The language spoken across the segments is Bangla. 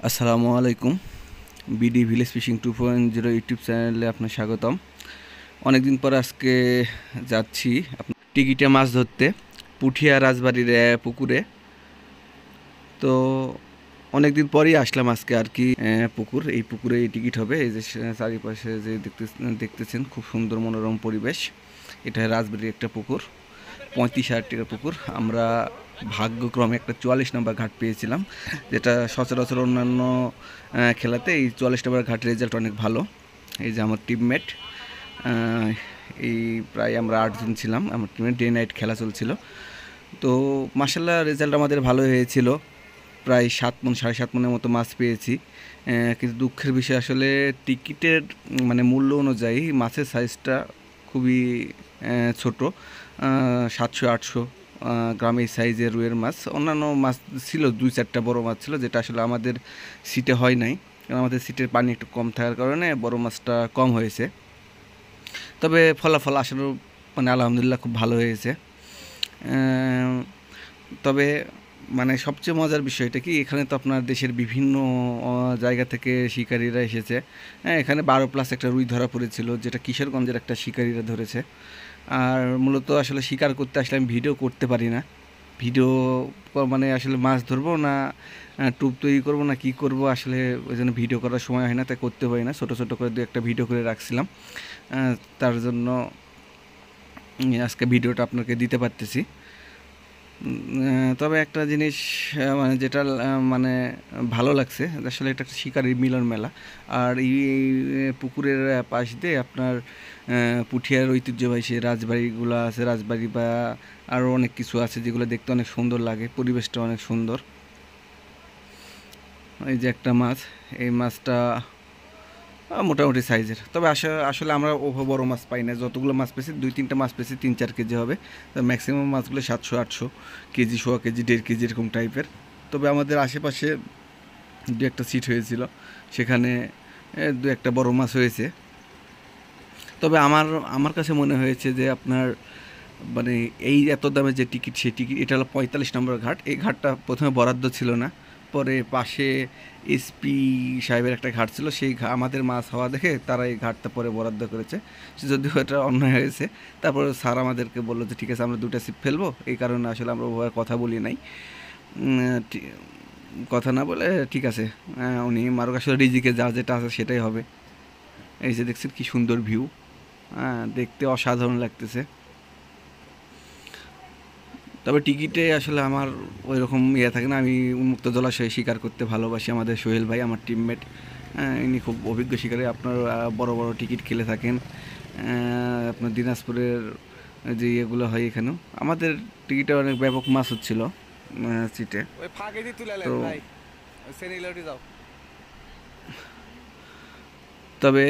আসসালামু আলাইকুম। বিডি ভিলেজ ফিশিং 2.0 ইউটিউব চ্যানেলে আপনার স্বাগতম। অনেকদিন পর আজকে যাচ্ছি আপনার টিকিটে মাছ ধরতে পুঠিয়া রাজবাড়ির পুকুরে। তো অনেকদিন পরেই আসলাম আজকে আর কি। পুকুর, এই পুকুরে এই টিকিট হবে। এই যে চারিপাশে যে দেখতেছেন খুব সুন্দর মনোরম পরিবেশ। এটা রাজবাড়ির একটা পুকুর, 35,000 টাকার পুকুর। আমরা ভাগ্যক্রমে একটা 44 নম্বর ঘাট পেয়েছিলাম, যেটা সচরাচর অন্যান্য খেলাতে এই 44 নম্বর ঘাটের রেজাল্ট অনেক ভালো। এই যে আমার টিমমেট, এই প্রায় আমরা 8 জন ছিলাম। আমার টিমমেট ডে নাইট খেলা চলছিল। তো মার্শাল্লাহ রেজাল্ট আমাদের ভালো হয়েছিল। প্রায় 7 মণ 7.5 মণের মতো মাছ পেয়েছি। কিন্তু দুঃখের বিষয় আসলে টিকিটের মানে মূল্য অনুযায়ী মাছের সাইজটা খুবই ছোট। 700-800 গ্রাম এই সাইজের রুইয়ের মাছ। অন্যান্য মাছ ছিল 2-4টা বড় মাছ ছিল, যেটা আসলে আমাদের সিটে হয় নাই, কারণ আমাদের সিটের পানি একটু কম থাকার কারণে বড় মাছটা কম হয়েছে। তবে ফলাফল আসলে মানে আলহামদুলিল্লাহ খুব ভালো হয়েছে। তবে মানে সবচেয়ে মজার বিষয়টা কি, এখানে তো আপনার দেশের বিভিন্ন জায়গা থেকে শিকারীরা এসেছে। হ্যাঁ, এখানে 12+ একটা রুই ধরা পড়েছিল, যেটা কিশোরগঞ্জের একটা শিকারীরা ধরেছে। আর মূলত আসলে শিকার করতে আসলে আমি ভিডিও করতে পারি না। ভিডিও মানে আসলে মাছ ধরবো না টুপ তৈরি করবো না কি করব, আসলে ওই জন্য ভিডিও করার সময় হয় না, তাই করতে পারি না। ছোটো ছোটো করে দু একটা ভিডিও করে রাখছিলাম, তার জন্য আজকে ভিডিওটা আপনাকে দিতে পারতেছি। তবে একটা জিনিস মানে যেটা মানে ভালো লাগছে, আসলে এটা একটা শিকারির মিলন মেলা। আর এই পুকুরের পাশ দিয়ে আপনার পুঠিয়ার ঐতিহ্যবাহী সে রাজবাড়িগুলো আছে, রাজবাড়ি বা আরও অনেক কিছু আছে যেগুলো দেখতে অনেক সুন্দর লাগে, পরিবেশটা অনেক সুন্দর। এই যে একটা মাছ, এই মাছটা মোটামুটি সাইজের। তবে আসলে আমরা বড় মাছ পাই না। যতগুলো মাছ পেয়েছি 2-3টা মাছ পেয়েছি 3-4 কেজি হবে। তো ম্যাক্সিমাম মাছগুলো 700-800 কেজি, 100 কেজি, 1.5 কেজি এরকম টাইপের। তবে আমাদের আশেপাশে দু একটা সিট হয়েছিল, সেখানে দু একটা বড় মাছ হয়েছে। তবে আমার আমার কাছে মনে হয়েছে যে আপনার মানে এই এত দামে যে টিকিট, সেই টিকিট, এটা হলো 45 নম্বর ঘাট। এই ঘাটটা প্রথমে বরাদ্দ ছিল না, পরে পাশে এসপি সাহেবের একটা ঘাট ছিল, সেই আমাদের মাছ হওয়া দেখে তারা এই ঘাটটা পরে বরাদ্দ করেছে। যদিও এটা অন্যায় হয়েছে। তারপরে স্যার আমাদেরকে বললো যে ঠিক আছে, আমরা 2টা সিট ফেলবো। এই কারণে আসলে আমরা ওভাবে কথা বলি নাই। কথা না বলে ঠিক আছে, উনি মারুক, আসলে রিজিকে যা যেটা আছে সেটাই হবে। এই যে দেখছেন কি সুন্দর ভিউ, দেখতে অসাধারণ লাগতেছে। তবে টিকিটে আসলে আমার ওই রকম ইয়ে থাকে না। আমি উন্মুক্ত জলাশয়ে শিকার করতে ভালোবাসি। আমাদের সোহেল ভাই, আমার টিমমেট, ইনি খুব অভিজ্ঞ শিকারী। আপনার বড় বড় টিকিট খেলে থাকেন। আপনার দিনাজপুরের যে ইয়েগুলো হয় এখানেও আমাদের টিকিটে অনেক ব্যাপক মাছ হচ্ছিল সিটে। তো তবে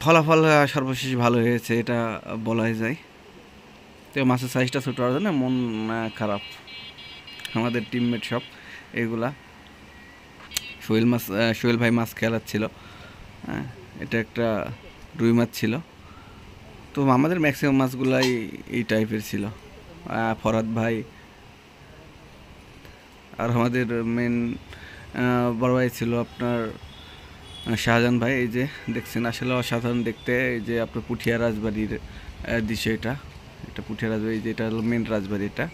ফলাফল সর্বশেষ ভালো হয়েছে, এটা বলাই যায়। তো মাছের সাইজটা ছোটো হওয়ার জন্য মন খারাপ আমাদের টিমমেট সব। এগুলা সোহেল ভাই মাছ খেলাচ্ছিল। হ্যাঁ, এটা একটা রুই মাছ ছিল। তো আমাদের ম্যাক্সিমাম মাছগুলাই এই টাইপের ছিল। ফরহাদ ভাই আর আমাদের মেন বড় ভাই ছিল আপনার শাহজাহান ভাই। এই যে দেখছেন, আসলে অসাধারণ দেখতে। এই যে আপনার পুঠিয়া রাজবাড়ির দৃশ্য, এটা এটা পুঠিয়া রাজবাড়ি, যেটা হলো মেন রাজবাড়ি এটা।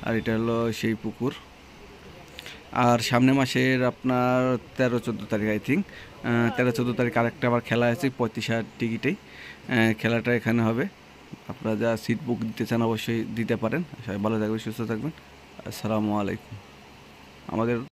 আর এটা হলো সেই পুকুর। আর সামনের মাসের আপনার 13-14 তারিখ, আই থিঙ্ক 13-14 তারিখ আরেকটা আবার খেলা আছে 35,000 টিকিটেই। খেলাটা এখানে হবে। আপনারা যা সিট বুক দিতে চান অবশ্যই দিতে পারেন। সবাই ভালো থাকবেন, সুস্থ থাকবেন। আসসালামু আলাইকুম। আমাদের